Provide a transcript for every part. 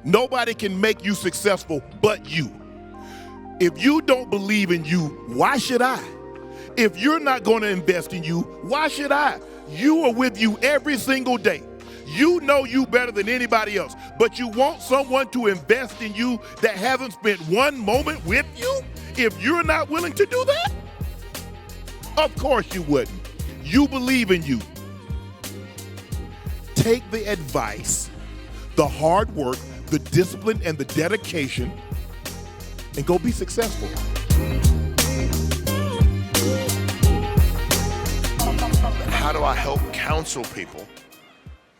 Nobody can make you successful but you. If you don't believe in you, why should I? If you're not going to invest in you, why should I? You are with you every single day. You know you better than anybody else, but you want someone to invest in you that hasn't spent one moment with you? If you're not willing to do that? Of course you wouldn't. You believe in you. Take the advice, the hard work, the discipline, and the dedication, and go be successful. How do I help counsel people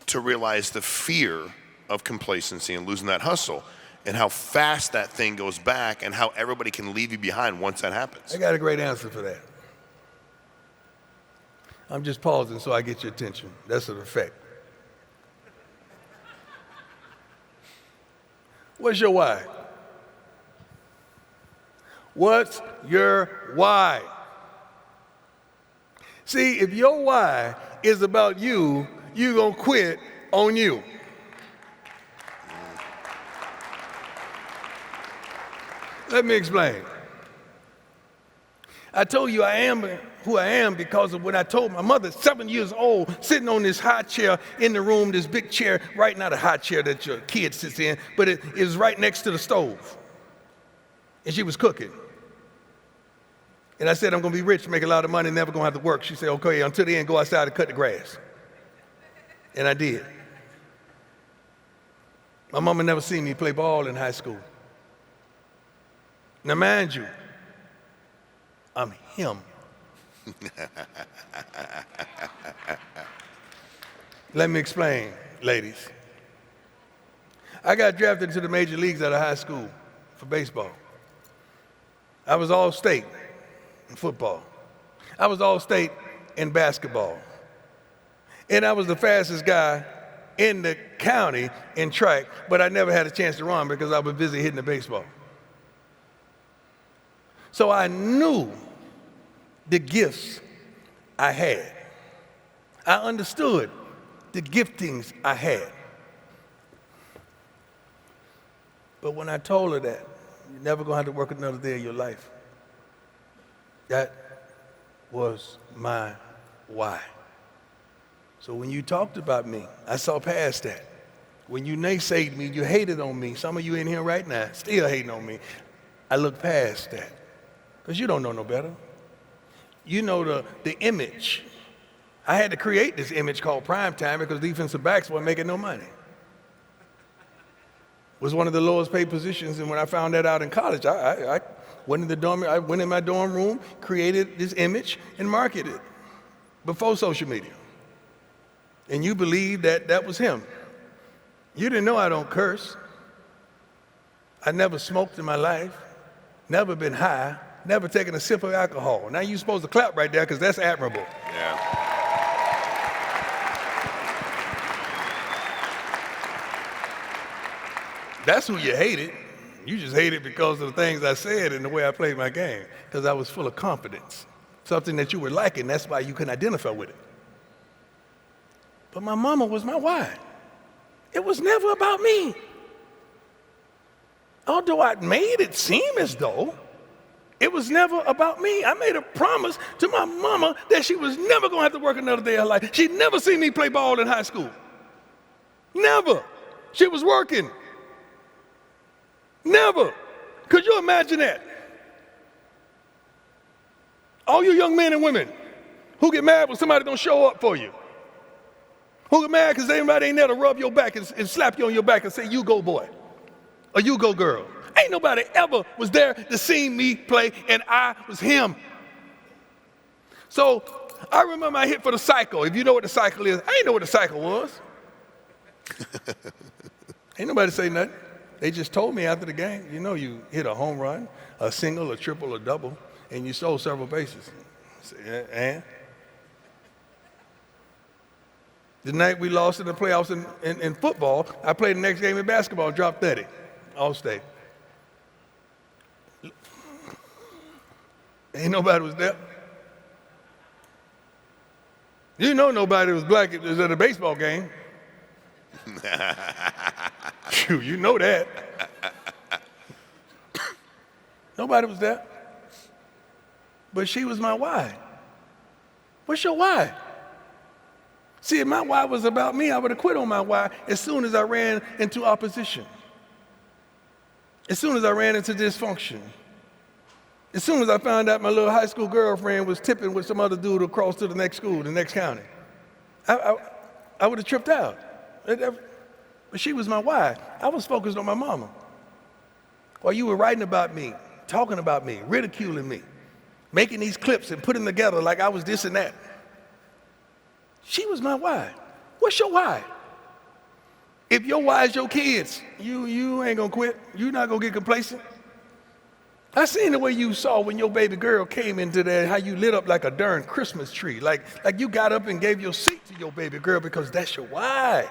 to realize the fear of complacency and losing that hustle, and how fast that thing goes back, and how everybody can leave you behind once that happens? I got a great answer for that. I'm just pausing so I get your attention. That's an effect. What's your why? What's your why? See, if your why is about you, you're going to quit on you. Let me explain. I told you I am who I am because of what I told my mother, 7 years old, sitting on this high chair in the room, this big chair, right, not a high chair that your kid sits in, but it is right next to the stove. And she was cooking. And I said, I'm going to be rich, make a lot of money, never going to have to work. She said, okay, until the end, go outside and cut the grass. And I did. My mama never seen me play ball in high school. Now, mind you, I'm him. Let me explain, ladies. I got drafted into the major leagues out of high school for baseball. I was all state in football. I was all state in basketball. And I was the fastest guy in the county in track, but I never had a chance to run because I was busy hitting the baseball. So I knew the gifts I had. I understood the giftings I had. But when I told her that, you're never going to have to work another day of your life, that was my why. So when you talked about me, I saw past that. When you naysayed me, you hated on me. Some of you in here right now still hating on me. I looked past that because you don't know no better. You know the image. I had to create this image called prime time because defensive backs weren't making no money. It was one of the lowest paid positions, and when I found that out in college, I went in the dorm. I went in my dorm room, created this image, and marketed it before social media. And you believed that that was him. You didn't know I don't curse. I never smoked in my life, never been high, never taken a sip of alcohol. Now you're supposed to clap right there because that's admirable. Yeah. That's who you hated. You just hated because of the things I said and the way I played my game, because I was full of confidence, something that you were lacking. That's why you couldn't identify with it. But my mama was my why. It was never about me. Although I made it seem as though it was never about me. I made a promise to my mama that she was never going to have to work another day of her life. She'd never seen me play ball in high school. Never. She was working. Never. Could you imagine that? All you young men and women who get mad when somebody don't show up for you. Who get mad because anybody ain't there to rub your back and slap you on your back and say, you go boy, or you go girl. Ain't nobody ever was there to see me play, and I was him. So I remember I hit for the cycle. If you know what the cycle is, I didn't know what the cycle was. Ain't nobody say nothing. They just told me after the game, you know, you hit a home run, a single, a triple, a double, and you stole several bases. I said, and? The night we lost in the playoffs in football, I played the next game in basketball, dropped 30, all state. Ain't nobody was there. You know nobody was black. It was at a baseball game. Phew, you know that. Nobody was there. But she was my why. What's your why? See, if my why was about me, I would have quit on my why as soon as I ran into opposition. As soon as I ran into dysfunction. As soon as I found out my little high school girlfriend was tipping with some other dude across to the next school, the next county. I would have tripped out. But she was my why. I was focused on my mama. While you were writing about me, talking about me, ridiculing me, making these clips and putting them together like I was this and that. She was my why. What's your why? If your why is your kids, you ain't gonna quit. You're not gonna get complacent. I seen the way you saw when your baby girl came into there, how you lit up like a darn Christmas tree. Like you got up and gave your seat to your baby girl because that's your why.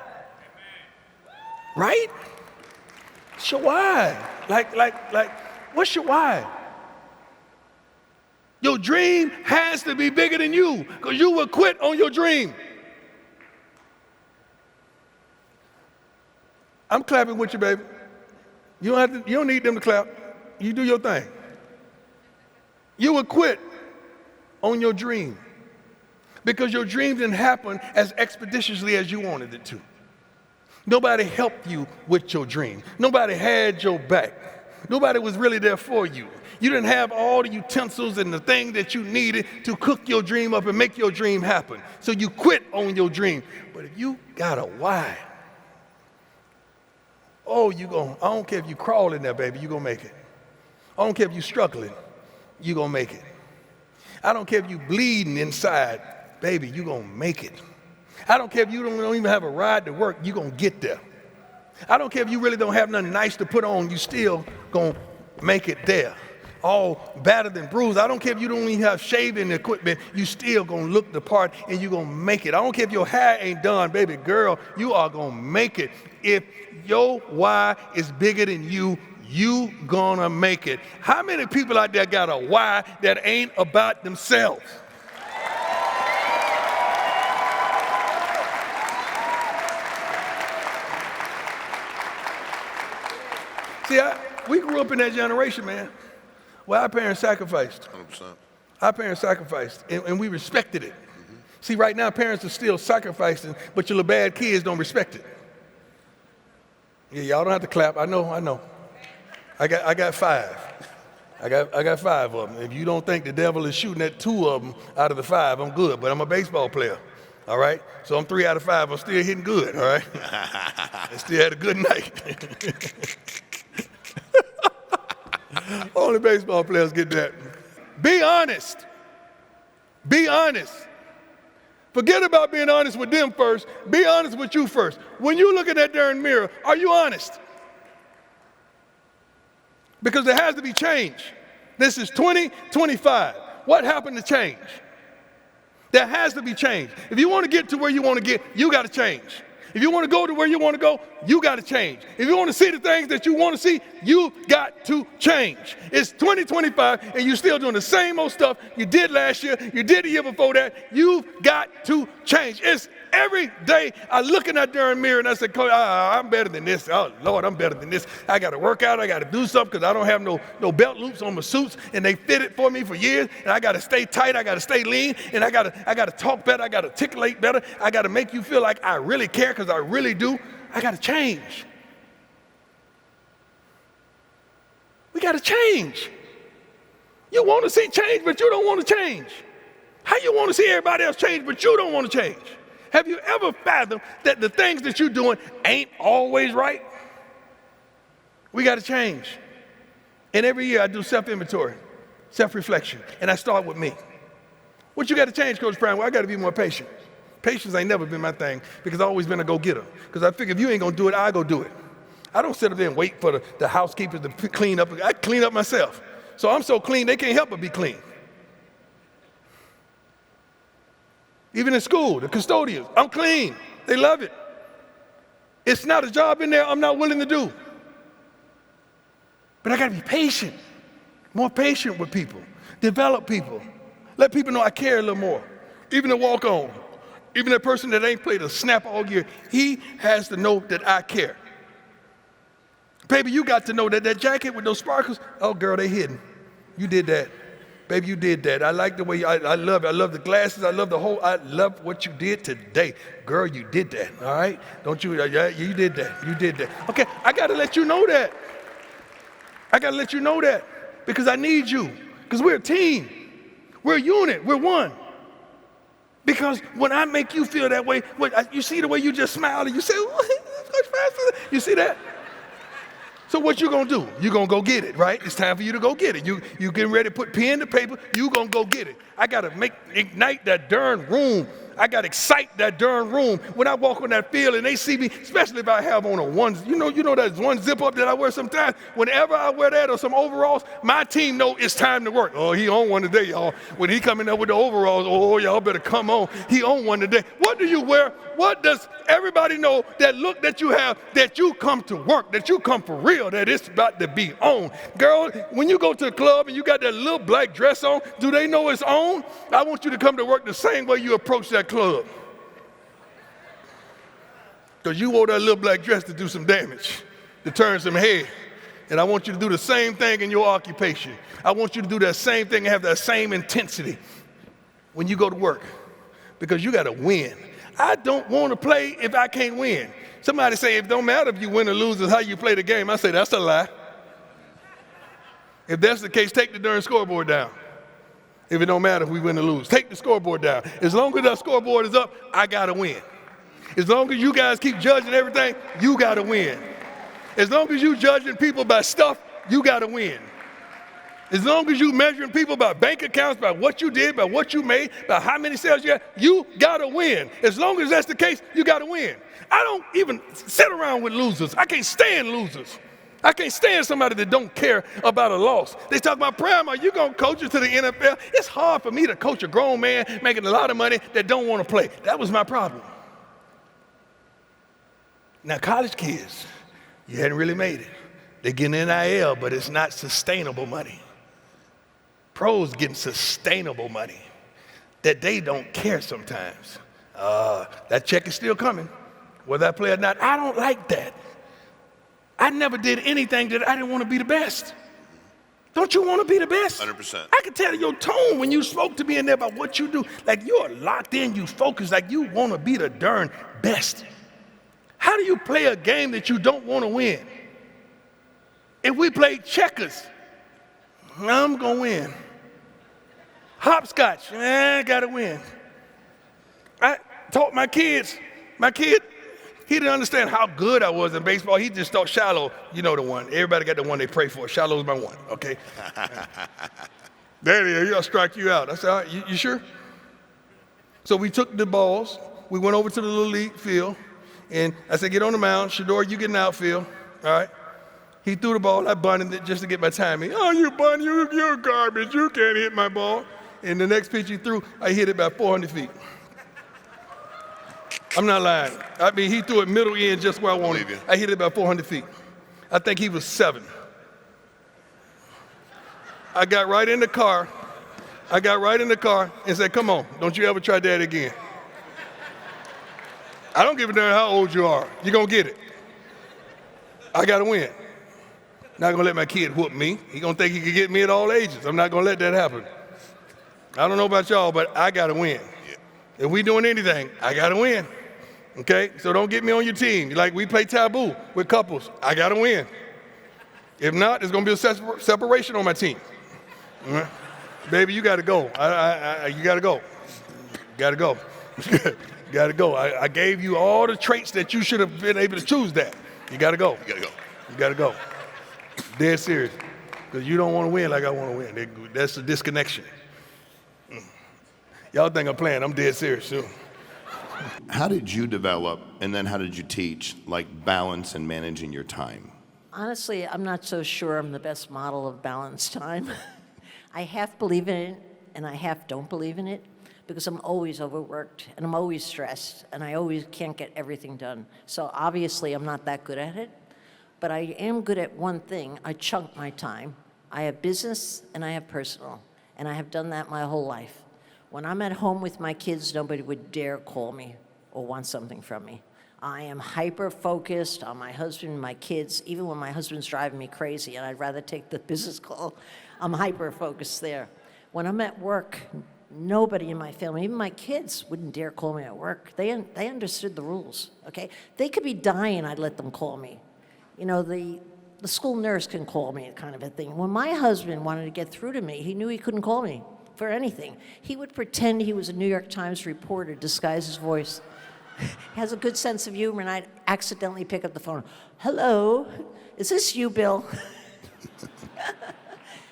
Right? It's your why. Like, what's your why? Your dream has to be bigger than you because you will quit on your dream. I'm clapping with you, baby. You don't need them to clap. You do your thing. You will quit on your dream because your dream didn't happen as expeditiously as you wanted it to. Nobody helped you with your dream. Nobody had your back. Nobody was really there for you. You didn't have all the utensils and the things that you needed to cook your dream up and make your dream happen. So you quit on your dream. But if you got a why, I don't care if you crawl in there, baby, you're going to make it. I don't care if you're struggling, you're going to make it. I don't care if you're bleeding inside, baby, you're going to make it. I don't care if you don't even have a ride to work, you're going to get there. I don't care if you really don't have nothing nice to put on, you still going to make it there. All battered and bruised. I don't care if you don't even have shaving equipment, you still going to look the part and you're going to make it. I don't care if your hair ain't done, baby girl, you are going to make it. If your why is bigger than you, you gonna make it. How many people out there got a why that ain't about themselves? See, we grew up in that generation, man. Well, our parents sacrificed. 100%. Our parents sacrificed, and we respected it. Mm-hmm. See, right now, parents are still sacrificing, but your little bad kids don't respect it. Yeah, y'all don't have to clap. I know. I got 5. I got 5 of them. If you don't think the devil is shooting at 2 of them out of the 5, I'm good. But I'm a baseball player, all right? So I'm 3 out of 5. I'm still hitting good, all right? I still had a good night. Only baseball players get that. Be honest. Be honest. Forget about being honest with them first. Be honest with you first. When you look in that darn mirror, are you honest? Because there has to be change. This is 2025. What happened to change? There has to be change. If you want to get to where you want to get, you got to change. If you want to go to where you want to go, you got to change. If you want to see the things that you want to see, you got to change. It's 2025 and you're still doing the same old stuff you did last year, you did the year before that. You've got to change. It's every day I look in that darn mirror and I say, I'm better than this. Oh, Lord, I'm better than this. I got to work out. I got to do something because I don't have no belt loops on my suits and they fit it for me for years. And I got to stay tight. I got to stay lean. And I got to talk better. I got to articulate better. I got to make you feel like I really care because I really do. I got to change. We got to change. You want to see change, but you don't want to change. How you want to see everybody else change, but you don't want to change? Have you ever fathomed that the things that you're doing ain't always right? We got to change. And every year I do self-inventory, self-reflection, and I start with me. What you got to change, Coach Brown? Well, I got to be more patient. Patience ain't never been my thing because I've always been a go-getter. Because I figure if you ain't going to do it, I'll go do it. I don't sit up there and wait for the housekeepers to clean up. I clean up myself. So I'm so clean, they can't help but be clean. Even in school, the custodians, I'm clean. They love it. It's not a job in there I'm not willing to do. But I got to be patient, more patient with people, develop people, let people know I care a little more. Even the walk-on, even that person that ain't played a snap all year, he has to know that I care. Baby, you got to know that that jacket with those sparkles, oh, girl, they hidden. You did that. Baby, you did that. I like the way, I love it. I love the glasses. I love I love what you did today. Girl, you did that, all right? Don't you, yeah, you did that. You did that. Okay, I got to let you know that. I got to let you know that because I need you because we're a team. We're a unit. We're one. Because when I make you feel that way, you see the way you just smiled and you say, you see that? So what you gonna do? You gonna go get it, right? It's time for you to go get it. You getting ready to put pen to paper, you gonna go get it. I gotta ignite that darn room. I gotta excite that darn room. When I walk on that field and they see me, especially if I have on a one, you know that one zip up that I wear sometimes. Whenever I wear that or some overalls, my team know it's time to work. Oh, he on one today, y'all. When he coming up with the overalls, oh, y'all better come on. He on one today. What do you wear? What does everybody know that look that you have, that you come to work, that you come for real, that it's about to be on? Girl, when you go to the club and you got that little black dress on, do they know it's on? I want you to come to work the same way you approach that club. Because you wore that little black dress to do some damage, to turn some head. And I want you to do the same thing in your occupation. I want you to do that same thing and have that same intensity when you go to work. Because you got to win. I don't want to play if I can't win. Somebody say it don't matter if you win or lose, it's how you play the game. I say that's a lie. If that's the case, take the darn scoreboard down. If it don't matter if we win or lose, take the scoreboard down. As long as that scoreboard is up, I got to win. As long as you guys keep judging everything, you got to win. As long as you judging people by stuff, you got to win. As long as you measuring people by bank accounts, by what you did, by what you made, by how many sales you had, you got to win. As long as that's the case, you got to win. I don't even sit around with losers. I can't stand losers. I can't stand somebody that don't care about a loss. They talk about, Prime, are you going to coach us to the NFL? It's hard for me to coach a grown man making a lot of money that don't want to play. That was my problem. Now, college kids, you hadn't really made it. They're getting NIL, but it's not sustainable money. Pros getting sustainable money that they don't care sometimes. That check is still coming, whether I play or not. I don't like that. I never did anything that I didn't want to be the best. Don't you want to be the best? 100%. I could tell your tone when you spoke to me in there about what you do. Like you're locked in, you focus, like you want to be the darn best. How do you play a game that you don't want to win? If we play checkers, I'm going to win. Hopscotch, I got to win. I taught my kid, he didn't understand how good I was in baseball. He just thought Shallow, you know the one. Everybody got the one they pray for. Shallow's my one, okay? Daddy, I'll strike you out. I said, all right, you sure? So we took the balls. We went over to the little league field. And I said, get on the mound. Shador, you get an outfield, all right? He threw the ball. I bunted it just to get my timing. Oh, you bunt, you're garbage. You can't hit my ball. And the next pitch he threw, I hit it about 400 feet. I'm not lying. I mean, he threw it middle end just where I wanted it. I hit it about 400 feet. I think he was 7. I got right in the car and said, come on, don't you ever try that again. I don't give a damn how old you are. You're going to get it. I got to win. Not going to let my kid whoop me. He's going to think he can get me at all ages. I'm not going to let that happen. I don't know about y'all, but I got to win. If we doing anything, I got to win. Okay? So don't get me on your team. Like we play taboo with couples. I got to win. If not, there's going to be a separation on my team. Right? Baby, you got to go. You got to go. Got to go. Got to go. I gave you all the traits that you should have been able to choose that. You got to go. You got to go. You got to go. Dead serious. Because you don't want to win like I want to win. That's a disconnection. Y'all think I'm playing. I'm dead serious too. How did you develop, and then how did you teach, like balance and managing your time? Honestly, I'm not so sure I'm the best model of balanced time. I half believe in it, and I half don't believe in it, because I'm always overworked, and I'm always stressed, and I always can't get everything done. So obviously, I'm not that good at it, but I am good at one thing. I chunk my time. I have business, and I have personal, and I have done that my whole life. When I'm at home with my kids, nobody would dare call me or want something from me. I am hyper-focused on my husband and my kids, even when my husband's driving me crazy and I'd rather take the business call. I'm hyper-focused there. When I'm at work, nobody in my family, even my kids, wouldn't dare call me at work. They understood the rules, okay? They could be dying, I'd let them call me. You know, the school nurse can call me, kind of a thing. When my husband wanted to get through to me, he knew he couldn't call me for anything. He would pretend he was a New York Times reporter, disguise his voice. Has a good sense of humor, and I'd accidentally pick up the phone. Hello, is this you, Bill?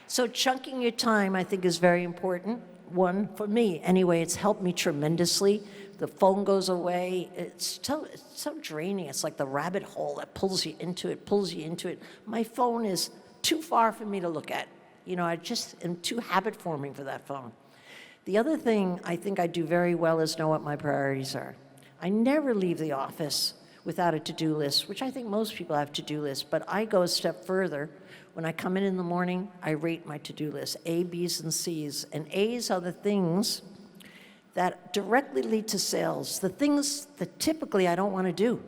So chunking your time, I think, is very important. One, for me, anyway, it's helped me tremendously. The phone goes away. It's so draining. It's like the rabbit hole that pulls you into it. My phone is too far for me to look at. You know, I just am too habit-forming for that phone. The other thing I think I do very well is know what my priorities are. I never leave the office without a to-do list, which I think most people have to-do lists, but I go a step further. When I come in the morning, I rate my to-do list, A, B's, and C's. And A's are the things that directly lead to sales, the things that typically I don't want to do,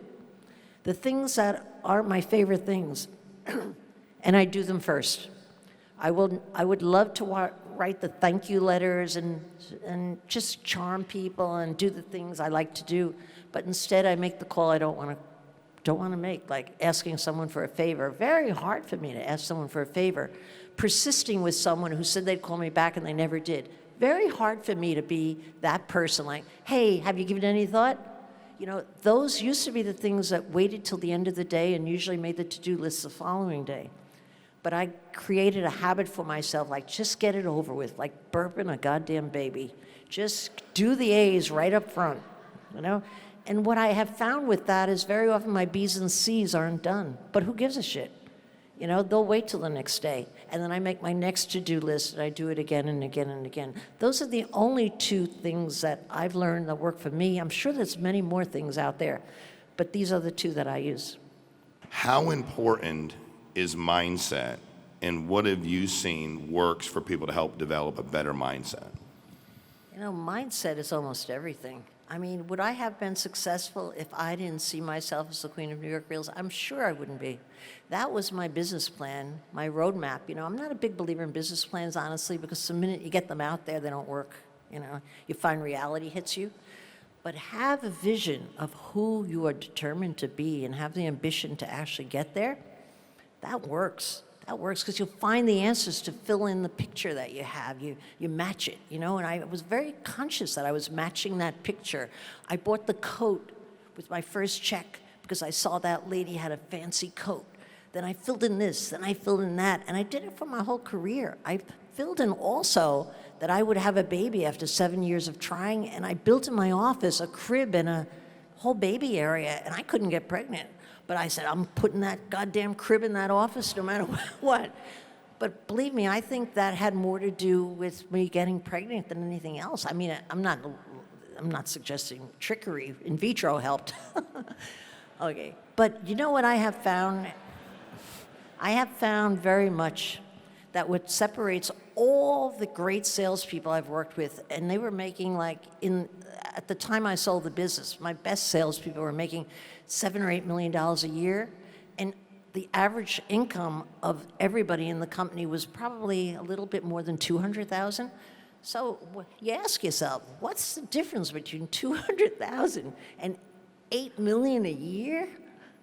the things that aren't my favorite things, and I do them first. I would love to write the thank you letters and just charm people and do the things I like to do, but instead I make the call I don't want to make, like asking someone for a favor. Very hard for me to ask someone for a favor. Persisting with someone who said they'd call me back and they never did. Very hard for me to be that person, like, hey, have you given it any thought? You know, those used to be the things that waited till the end of the day and usually made the to-do list the following day. But I created a habit for myself, like just get it over with, like burping a goddamn baby. Just do the A's right up front, you know? And what I have found with that is very often my B's and C's aren't done, but who gives a shit? You know, they'll wait till the next day. And then I make my next to-do list and I do it again and again and again. Those are the only two things that I've learned that work for me. I'm sure there's many more things out there, but these are the two that I use. How important is mindset, and what have you seen works for people to help develop a better mindset? You know, mindset is almost everything. I mean, would I have been successful if I didn't see myself as the queen of New York Reels? I'm sure I wouldn't be. That was my business plan, my roadmap. You know, I'm not a big believer in business plans, honestly, because the minute you get them out there, they don't work. You know, you find reality hits you. But have a vision of who you are determined to be and have the ambition to actually get there. That works. That works because you'll find the answers to fill in the picture that you have. You match it, you know, and I was very conscious that I was matching that picture. I bought the coat with my first check because I saw that lady had a fancy coat. Then I filled in this, then I filled in that, and I did it for my whole career. I filled in also that I would have a baby after 7 years of trying, and I built in my office a crib and a whole baby area, and I couldn't get pregnant. But I said, I'm putting that goddamn crib in that office no matter what. But believe me, I think that had more to do with me getting pregnant than anything else. I mean, I'm not suggesting trickery. In vitro helped. Okay. But you know what I have found? I have found very much that what separates all the great salespeople I've worked with, and they were making at the time I sold the business, my best salespeople were making $7 or $8 million a year, and the average income of everybody in the company was probably a little bit more than $200,000. So you ask yourself, what's the difference between $200,000 and $8 million a year?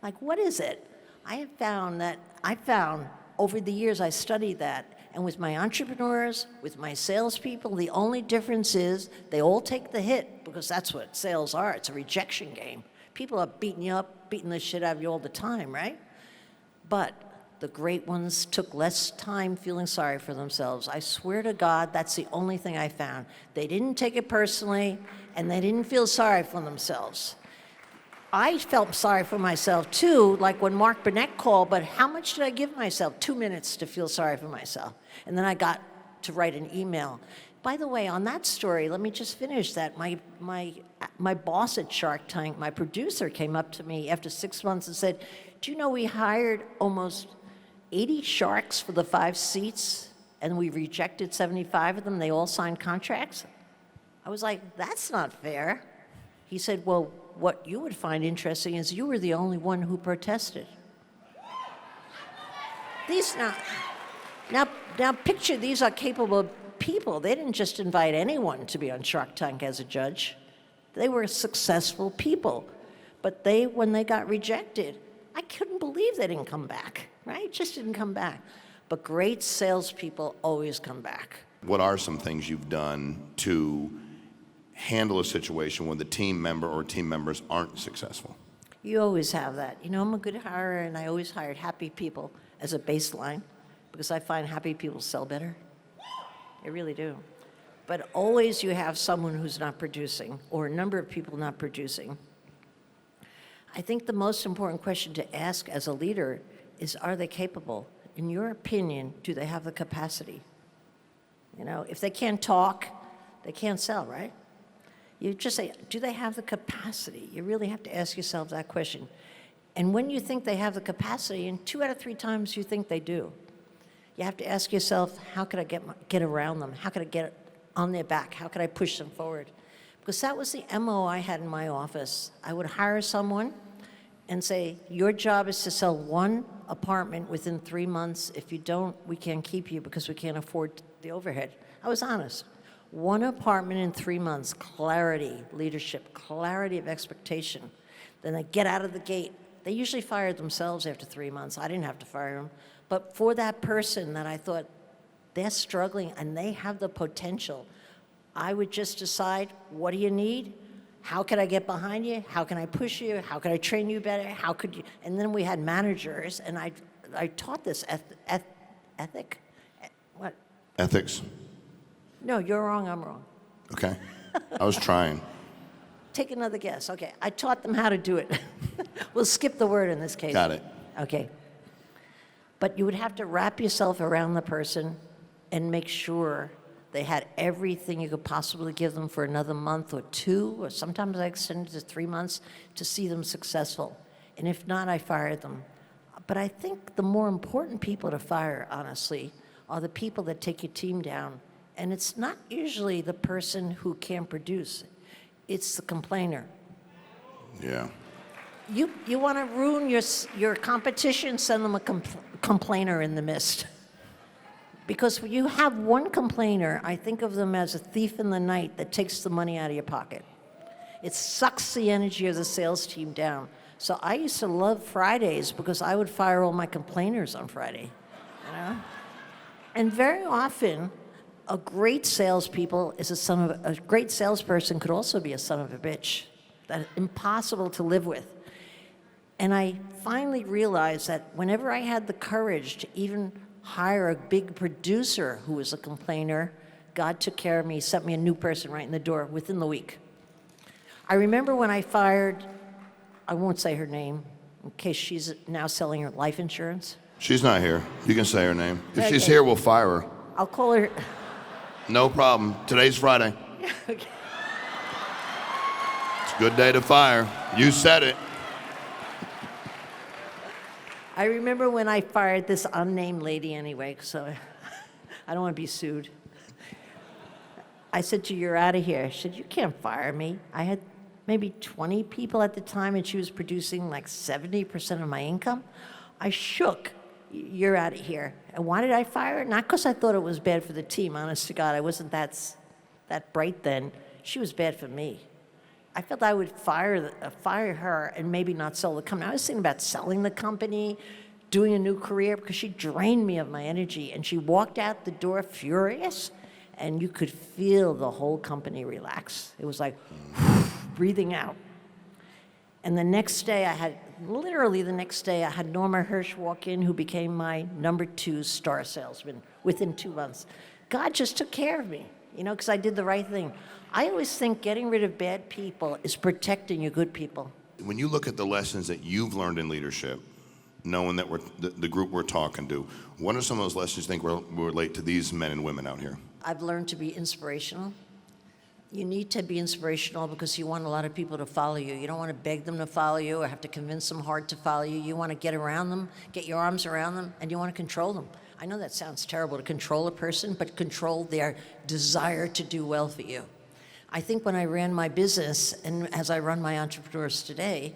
Like, what is it? I found over the years I studied that, and with my entrepreneurs, with my salespeople, the only difference is they all take the hit because that's what sales are. It's a rejection game. People are beating you up, beating the shit out of you all the time, right? But the great ones took less time feeling sorry for themselves. I swear to God, that's the only thing I found. They didn't take it personally, and they didn't feel sorry for themselves. I felt sorry for myself too, like when Mark Burnett called, but how much did I give myself? 2 minutes to feel sorry for myself. And then I got to write an email. By the way, on that story, let me just finish that. My boss at Shark Tank, my producer, came up to me after 6 months and said, do you know we hired almost 80 sharks for the 5 seats, and we rejected 75 of them? They all signed contracts. I was like, that's not fair. He said, well, what you would find interesting is you were the only one who protested. These now picture these are capable people. They didn't just invite anyone to be on Shark Tank as a judge. They were successful people. But when they got rejected, I couldn't believe they didn't come back, right? Just didn't come back. But great salespeople always come back. What are some things you've done to handle a situation when the team member or team members aren't successful? You always have that. You know, I'm a good hirer, and I always hired happy people as a baseline because I find happy people sell better. I really do. But always you have someone who's not producing or a number of people not producing. I think the most important question to ask as a leader is, are they capable? In your opinion, do they have the capacity? You know, if they can't talk, they can't sell, right? You just say, do they have the capacity? You really have to ask yourself that question. And when you think they have the capacity, and 2 out of 3 times you think they do, you have to ask yourself, how could I get around them? How could I get on their back? How could I push them forward? Because that was the MO I had in my office. I would hire someone and say, your job is to sell 1 apartment within 3 months. If you don't, we can't keep you because we can't afford the overhead. I was honest. 1 apartment in 3 months, clarity, leadership, clarity of expectation. Then they get out of the gate. They usually fired themselves after 3 months. I didn't have to fire them. But for that person that I thought, they're struggling and they have the potential, I would just decide, what do you need? How can I get behind you? How can I push you? How can I train you better? How could you? And then we had managers, and I taught this ethic. What? Ethics. No, you're wrong, I'm wrong. Okay. I was trying. Take another guess. Okay, I taught them how to do it. We'll skip the word in this case. Got it. Okay. But you would have to wrap yourself around the person and make sure they had everything you could possibly give them for another month or 2, or sometimes I extended to 3 months to see them successful. And if not, I fired them. But I think the more important people to fire, honestly, are the people that take your team down. And it's not usually the person who can't produce. It's the complainer. Yeah. You want to ruin your competition, send them a complainer in the mist. Because when you have one complainer, I think of them as a thief in the night that takes the money out of your pocket. It sucks the energy of the sales team down. So I used to love Fridays because I would fire all my complainers on Friday. You know? And very often, a great salesperson could also be a son of a bitch. That's impossible to live with. And I finally realized that whenever I had the courage to even hire a big producer who was a complainer, God took care of me, sent me a new person right in the door within the week. I remember when I fired, I won't say her name, in case she's now selling her life insurance. She's not here. You can say her name. If Okay. she's here, we'll fire her. I'll call her. No problem. Today's Friday. Okay. It's a good day to fire. You said it. I remember when I fired this unnamed lady anyway, so I don't want to be sued. I said to her, you're out of here. She said, you can't fire me. I had maybe 20 people at the time, and she was producing like 70% of my income. I shook. You're out of here. And why did I fire her? Not because I thought it was bad for the team. Honest to God, I wasn't that bright then. She was bad for me. I felt I would fire her and maybe not sell the company. I was thinking about selling the company, doing a new career, because she drained me of my energy. And she walked out the door furious, and you could feel the whole company relax. It was like breathing out. And the next day, I had Norma Hirsch walk in, who became my number 2 star salesman within 2 months. God just took care of me, you know, because I did the right thing. I always think getting rid of bad people is protecting your good people. When you look at the lessons that you've learned in leadership, knowing that the group we're talking to, what are some of those lessons you think will relate to these men and women out here? I've learned to be inspirational. You need to be inspirational because you want a lot of people to follow you. You don't want to beg them to follow you or have to convince them hard to follow you. You want to get around them, get your arms around them, and you want to control them. I know that sounds terrible to control a person, but control their desire to do well for you. I think when I ran my business, and as I run my entrepreneurs today,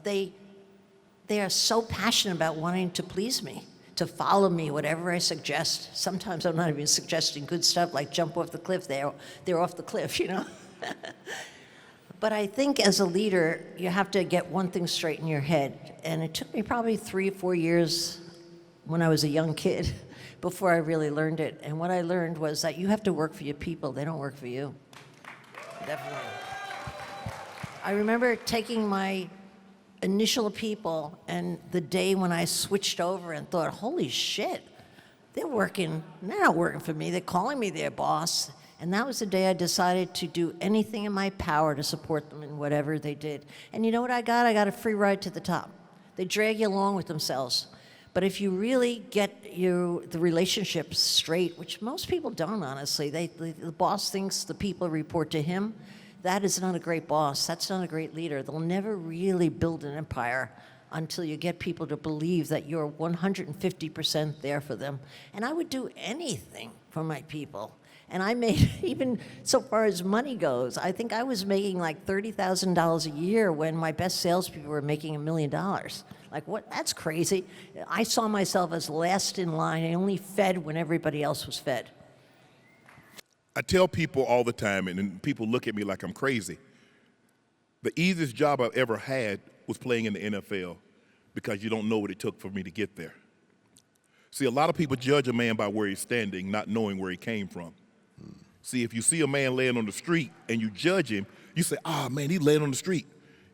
they are so passionate about wanting to please me, to follow me, whatever I suggest. Sometimes I'm not even suggesting good stuff like jump off the cliff. They're off the cliff, you know? But I think as a leader, you have to get one thing straight in your head. And it took me probably 3 or 4 years when I was a young kid before I really learned it. And what I learned was that you have to work for your people. They don't work for you. Definitely. I remember taking my initial people and the day when I switched over and thought, holy shit, they're not working for me. They're calling me their boss. And that was the day I decided to do anything in my power to support them in whatever they did. And you know what I got? I got a free ride to the top. They drag you along with themselves. But if you really get the relationships straight, which most people don't, honestly, the boss thinks the people report to him. That is not a great boss. That's not a great leader. They'll never really build an empire until you get people to believe that you're 150% there for them. And I would do anything for my people. And I made, even so far as money goes, I think I was making like $30,000 a year when my best salespeople were making $1 million. Like, what? That's crazy. I saw myself as last in line. I only fed when everybody else was fed. I tell people all the time, and people look at me like I'm crazy, the easiest job I've ever had was playing in the NFL because you don't know what it took for me to get there. See, a lot of people judge a man by where he's standing, not knowing where he came from. See, if you see a man laying on the street and you judge him, you say, man, he's laying on the street.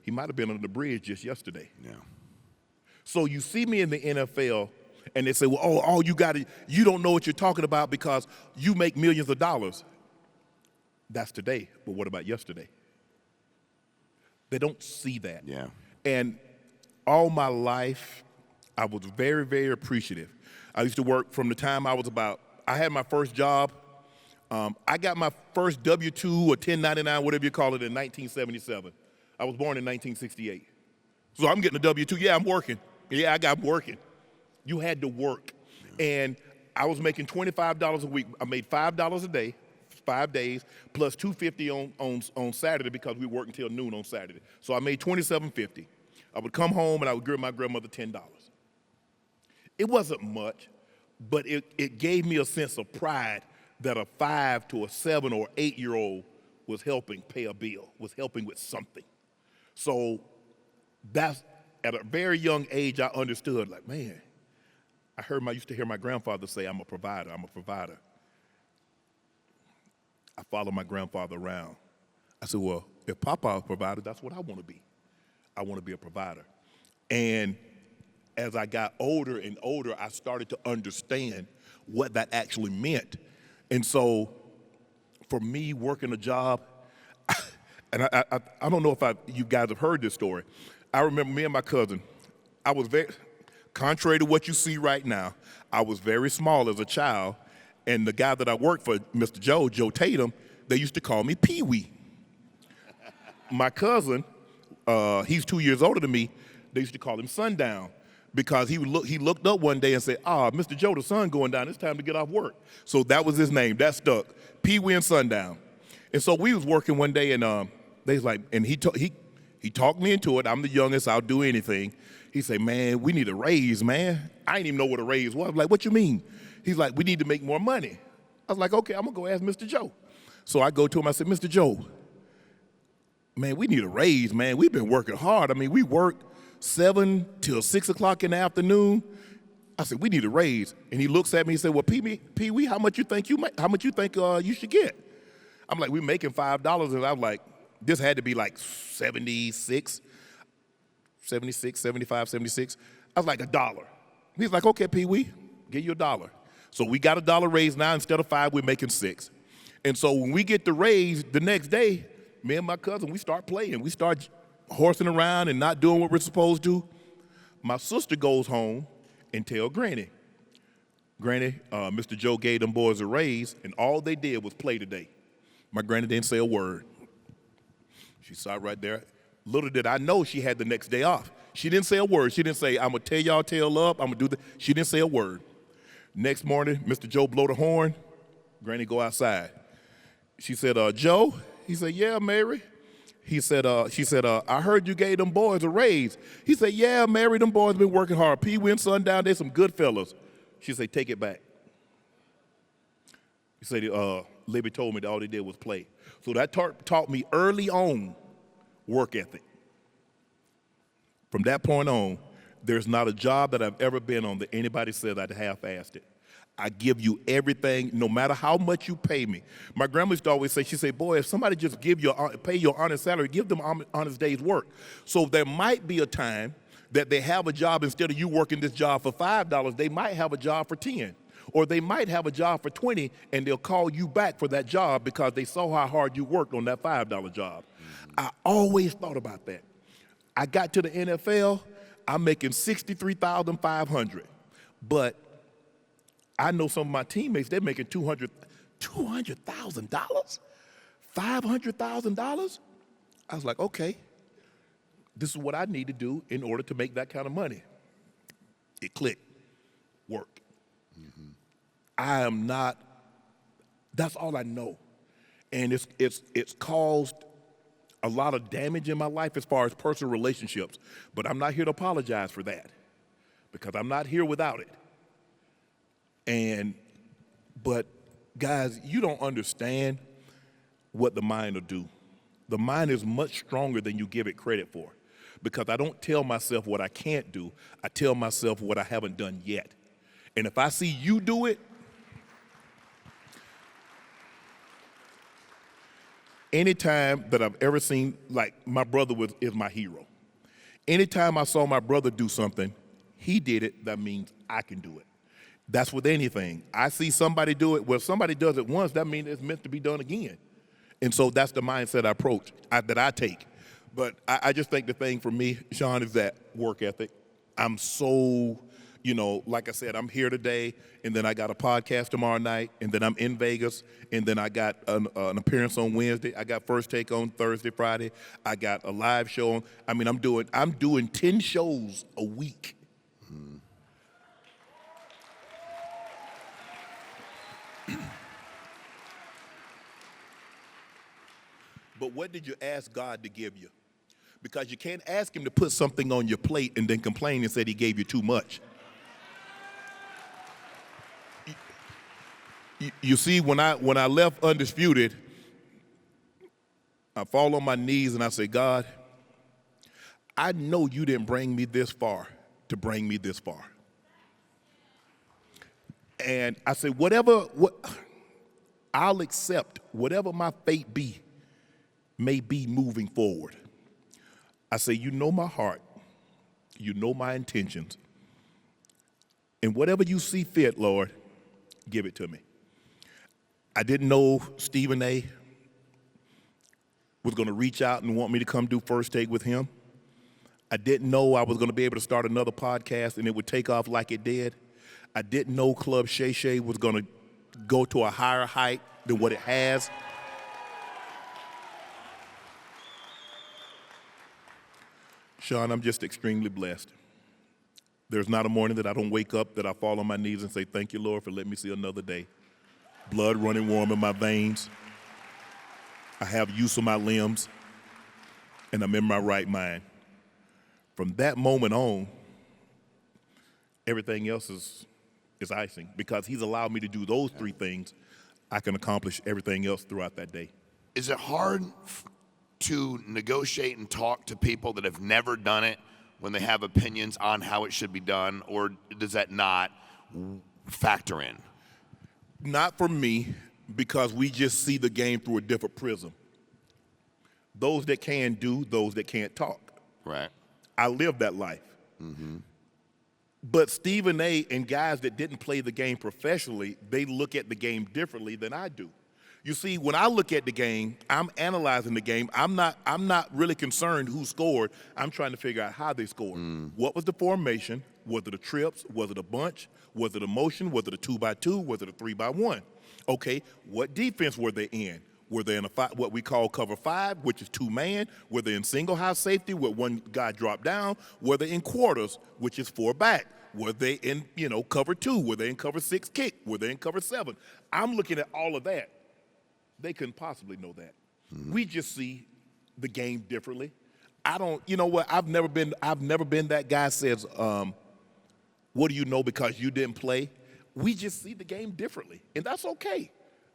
He might have been under the bridge just yesterday. Yeah. So you see me in the NFL, and they say, well, you don't know what you're talking about because you make millions of dollars. That's today, but what about yesterday? They don't see that. Yeah. And all my life, I was very, very appreciative. I used to work from the time I had my first job. I got my first W-2 or 1099, whatever you call it, in 1977. I was born in 1968. So I'm getting a W-2. Yeah, I'm working. Yeah, I'm working. You had to work. And I was making $25 a week. I made $5 a day, 5 days, plus $2.50 on Saturday because we worked until noon on Saturday. So I made $27.50. I would come home and I would give my grandmother $10. It wasn't much, but it gave me a sense of pride that a 5 to a 7 or 8-year-old was helping pay a bill, was helping with something. So that's, at a very young age, I understood, like, man, I used to hear my grandfather say, I'm a provider. I followed my grandfather around. I said, well, if Papa is a provider, that's what I want to be. I want to be a provider. And as I got older and older, I started to understand what that actually meant. And so for me, working a job, and I don't know if you guys have heard this story. I remember me and my cousin, I was very, contrary to what you see right now, I was very small as a child, and the guy that I worked for, Mr. Joe Tatum, they used to call me Pee-wee. My cousin, he's 2 years older than me, they used to call him Sundown because he looked up one day and said, Mr. Joe, the sun going down, it's time to get off work. So that was his name, that stuck, Pee-wee and Sundown. And so we was working one day, and they was like, and he talked me into it. I'm the youngest, I'll do anything. He said, man, we need a raise, man. I didn't even know what a raise was. I was like, what you mean? He's like, we need to make more money. I was like, okay, I'm gonna go ask Mr. Joe. So I go to him, I said, Mr. Joe, man, we need a raise, man. We've been working hard. I mean, we work 7 till 6 o'clock in the afternoon. I said, we need a raise. And he looks at me and said, well, Pee-wee, how much you think you should get? I'm like, we're making $5. And I'm like, this had to be like 76, 75, 76. I was like, $1. He's like, okay, Pee-wee, give you $1. So we got $1 raise now. Instead of 5, we're making 6. And so when we get the raise the next day, me and my cousin, we start playing. We start horsing around and not doing what we're supposed to. My sister goes home and tell Granny, Mr. Joe gave them boys a raise, and all they did was play today. My granny didn't say a word. She sat right there. Little did I know she had the next day off. She didn't say a word. She didn't say, I'm going to tear y'all tail up. I'm going to do that. She didn't say a word. Next morning, Mr. Joe blow the horn. Granny go outside. She said, Joe? He said, yeah, Mary. She said, I heard you gave them boys a raise. He said, yeah, Mary, them boys been working hard. Pee Wee and Sundown, they some good fellas. She said, take it back. He said, Libby told me that all they did was play. So that taught me early on work ethic. From that point on, there's not a job that I've ever been on that anybody said I'd half-assed it. I give you everything, no matter how much you pay me. My grandma used to always say, she said, boy, if somebody just pay your honest salary, give them honest day's work. So there might be a time that they have a job, instead of you working this job for $5, they might have a job for 10. Or they might have a job for 20, and they'll call you back for that job because they saw how hard you worked on that $5 job. I always thought about that. I got to the NFL, I'm making $63,500, but I know some of my teammates, they're making $200,000, $500,000. I was like, okay, this is what I need to do in order to make that kind of money. It clicked, work. Mm-hmm. I am not, that's all I know. And it's caused a lot of damage in my life as far as personal relationships, but I'm not here to apologize for that because I'm not here without it. But guys, you don't understand what the mind will do. The mind is much stronger than you give it credit for, because I don't tell myself what I can't do. I tell myself what I haven't done yet. And if I see you do it, anytime that I've ever seen, like my brother is my hero. Anytime I saw my brother do something, he did it, that means I can do it. That's with anything. I see somebody do it. Well, if somebody does it once, that means it's meant to be done again. And so that's the mindset that I take. But I just think the thing for me, Sean, is that work ethic. I'm so, like I said, I'm here today, and then I got a podcast tomorrow night, and then I'm in Vegas, and then I got an appearance on Wednesday. I got First Take on Thursday, Friday. I got a live show. I'm doing 10 shows a week. But what did you ask God to give you? Because you can't ask him to put something on your plate and then complain and say he gave you too much. You see, when I left Undisputed, I fall on my knees and I say, God, I know you didn't bring me this far to bring me this far. And I say, I'll accept whatever my fate may be moving forward. I say, you know my heart, you know my intentions, and whatever you see fit, Lord, give it to me. I didn't know Stephen A. was going to reach out and want me to come do First Take with him. I didn't know I was going to be able to start another podcast and it would take off like it did. I didn't know Club Shay Shay was going to go to a higher height than what it has. Sean, I'm just extremely blessed. There's not a morning that I don't wake up that I fall on my knees and say, thank you, Lord, for letting me see another day. Blood running warm in my veins. I have use of my limbs, and I'm in my right mind. From that moment on, everything else is icing. Because he's allowed me to do those three things, I can accomplish everything else throughout that day. Is it hard to negotiate and talk to people that have never done it when they have opinions on how it should be done, or does that not factor in? Not for me, because we just see the game through a different prism. Those that can do, those that can't talk. Right. I live that life. Mm-hmm. But Stephen A. and guys that didn't play the game professionally, they look at the game differently than I do. You see, when I look at the game, I'm analyzing the game. I'm not really concerned who scored. I'm trying to figure out how they scored. What was the formation? Was it a trips? Was it a bunch? Was it a motion? Was it a 2x2? Was it a 3x1? Okay, what defense were they in? Were they in what we call cover 5, which is 2-man? Were they in single high safety where one guy dropped down? Were they in quarters, which is 4 back? Were they in, cover 2? Were they in cover 6 kick? Were they in cover 7? I'm looking at all of that. They couldn't possibly know that. We just see the game differently. I don't, you know what? I've never been that guy says, what do you know because you didn't play? We just see the game differently, and that's okay.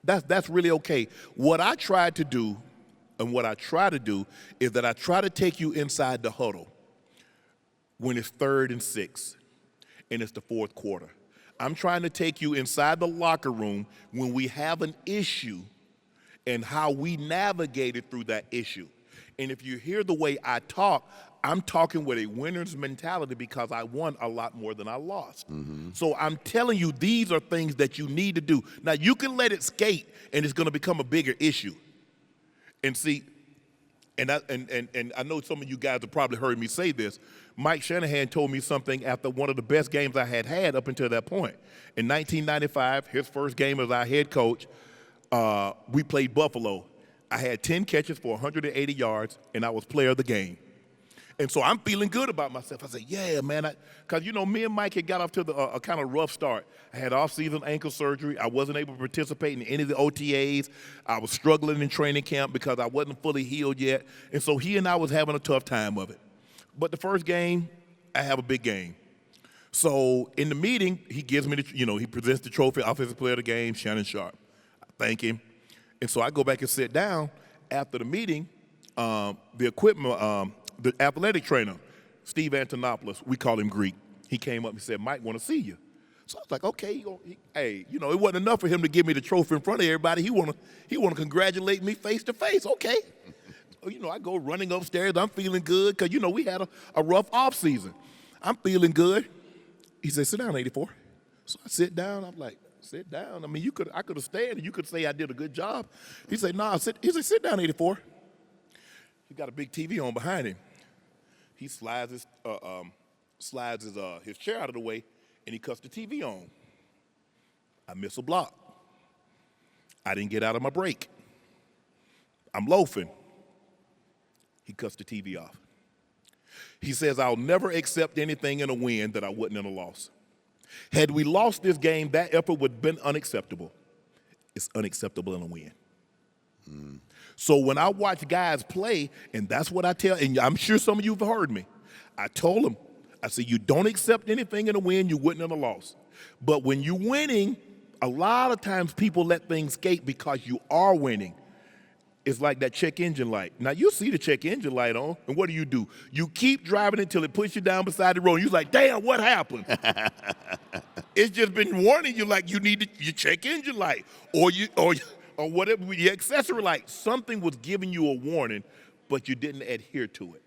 That's really okay. What I try to do is that I try to take you inside the huddle when it's 3rd and 6 and it's the 4th quarter. I'm trying to take you inside the locker room when we have an issue and how we navigated through that issue. And if you hear the way I talk, I'm talking with a winner's mentality because I won a lot more than I lost. So I'm telling you, these are things that you need to do. Now, you can let it skate, and it's going to become a bigger issue. And see, and I know some of you guys have probably heard me say this. Mike Shanahan told me something after one of the best games I had up until that point. In 1995, his first game as our head coach, we played Buffalo. I had 10 catches for 180 yards, and I was player of the game. And so I'm feeling good about myself. I said, yeah, man, because, you know, me and Mike had got off to a kind of rough start. I had off-season ankle surgery. I wasn't able to participate in any of the OTAs. I was struggling in training camp because I wasn't fully healed yet. And so he and I was having a tough time of it. But the first game, I have a big game. So in the meeting, he gives me he presents the trophy, offensive player of the game, Shannon Sharpe. I thank him. And so I go back and sit down after the meeting. The athletic trainer, Steve Antonopoulos, we call him Greek. He came up and said, Mike, want to see you. So I was like, okay, it wasn't enough for him to give me the trophy in front of everybody. He want to congratulate me face to face. Okay. So, I go running upstairs. I'm feeling good because, we had a rough off season. I'm feeling good. He said, sit down, 84. So I sit down. I'm like, sit down. I mean, I could have stayed and you could say I did a good job. He said, nah, he said, sit down, 84. He got a big TV on behind him. He slides his chair out of the way, and he cuts the TV on. I miss a block. I didn't get out of my break. I'm loafing. He cuts the TV off. He says, I'll never accept anything in a win that I wouldn't in a loss. Had we lost this game, that effort would have been unacceptable. It's unacceptable in a win. So when I watch guys play, and that's what I tell, and I'm sure some of you have heard me, I told them, I said, you don't accept anything in a win you wouldn't in a loss. But when you're winning, a lot of times people let things skate because you are winning. It's like that check engine light. Now, you see the check engine light on, and what do? You keep driving until it puts you down beside the road, and you're like, damn, what happened? It's just been warning you like you need your check engine light or whatever, your accessory light. Something was giving you a warning, but you didn't adhere to it.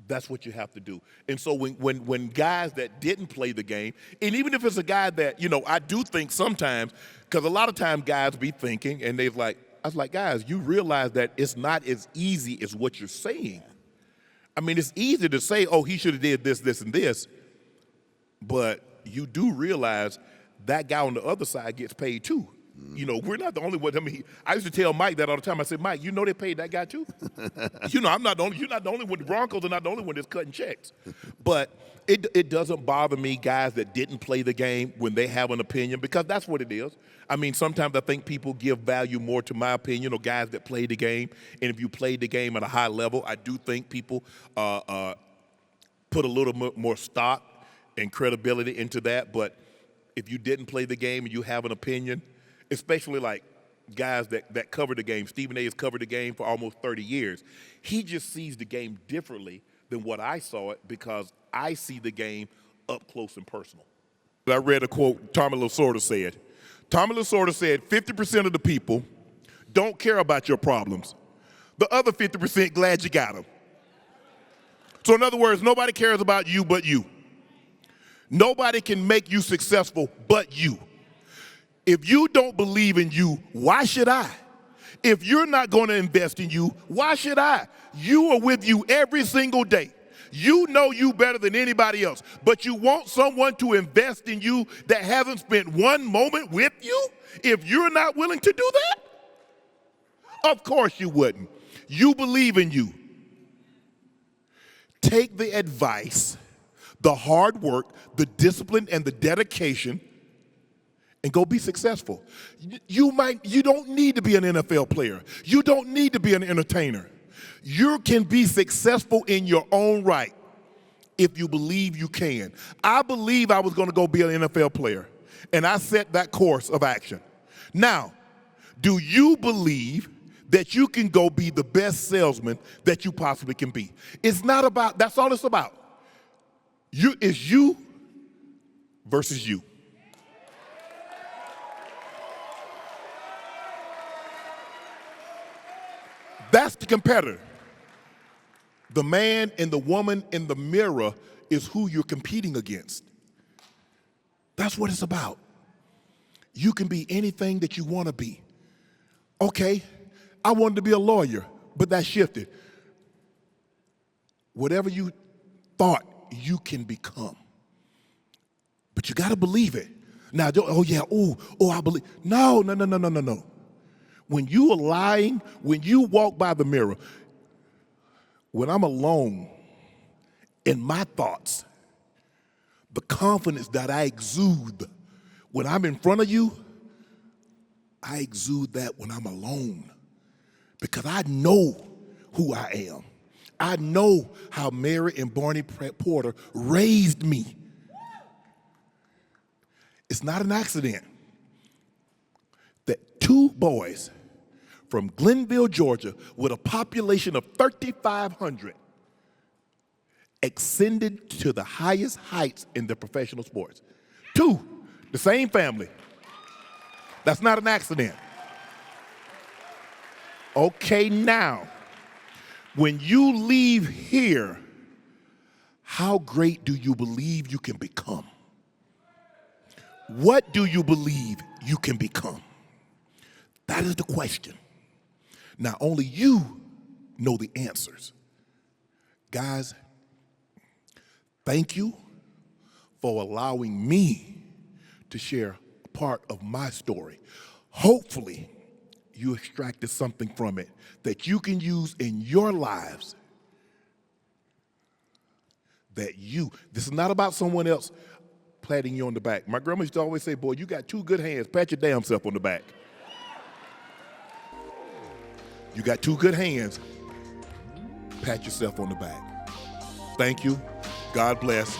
That's what you have to do. And so when guys that didn't play the game, and even if it's a guy that, I do think sometimes, because a lot of times guys be thinking, and I was like, guys, you realize that it's not as easy as what you're saying. I mean, it's easy to say, oh, he should have did this, this, and this, but you do realize that guy on the other side gets paid too. We're not the only one. I mean, I used to tell Mike that all the time. I said, Mike, they paid that guy too? You're not the only one. The Broncos are not the only one that's cutting checks. But it doesn't bother me, guys that didn't play the game when they have an opinion, because that's what it is. I mean, sometimes I think people give value more to my opinion or guys that played the game. And if you played the game at a high level, I do think people put a little more stock and credibility into that. But if you didn't play the game and you have an opinion, especially like guys that cover the game. Stephen A. has covered the game for almost 30 years. He just sees the game differently than what I saw it because I see the game up close and personal. I read a quote Tommy Lasorda said. Tommy Lasorda said, 50% of the people don't care about your problems. The other 50% glad you got them. So in other words, nobody cares about you but you. Nobody can make you successful but you. If you don't believe in you, why should I? If you're not going to invest in you, why should I? You are with you every single day. You know you better than anybody else, but you want someone to invest in you that hasn't spent one moment with you? If you're not willing to do that? Of course you wouldn't. You believe in you. Take the advice, the hard work, the discipline, and the dedication, and go be successful. You don't need to be an NFL player. You don't need to be an entertainer. You can be successful in your own right if you believe you can. I believe I was going to go be an NFL player, and I set that course of action. Now, do you believe that you can go be the best salesman that you possibly can be? It's not about, that's all it's about. It's you versus you. That's the competitor. The man and the woman in the mirror is who you're competing against. That's what it's about. You can be anything that you want to be. Okay, I wanted to be a lawyer, but that shifted. Whatever you thought, you can become. But you got to believe it. Now, I believe. No. When you are lying, when you walk by the mirror, when I'm alone in my thoughts, the confidence that I exude when I'm in front of you, I exude that when I'm alone because I know who I am. I know how Mary and Barney Porter raised me. It's not an accident that two boys from Glenville, Georgia, with a population of 3,500, ascended to the highest heights in their professional sports. Two, the same family. That's not an accident. Okay, now, when you leave here, how great do you believe you can become? What do you believe you can become? That is the question. Now, only you know the answers. Guys, thank you for allowing me to share part of my story. Hopefully, you extracted something from it that you can use in your lives. This is not about someone else patting you on the back. My grandma used to always say, boy, you got two good hands, pat your damn self on the back. You got two good hands, pat yourself on the back. Thank you. God bless.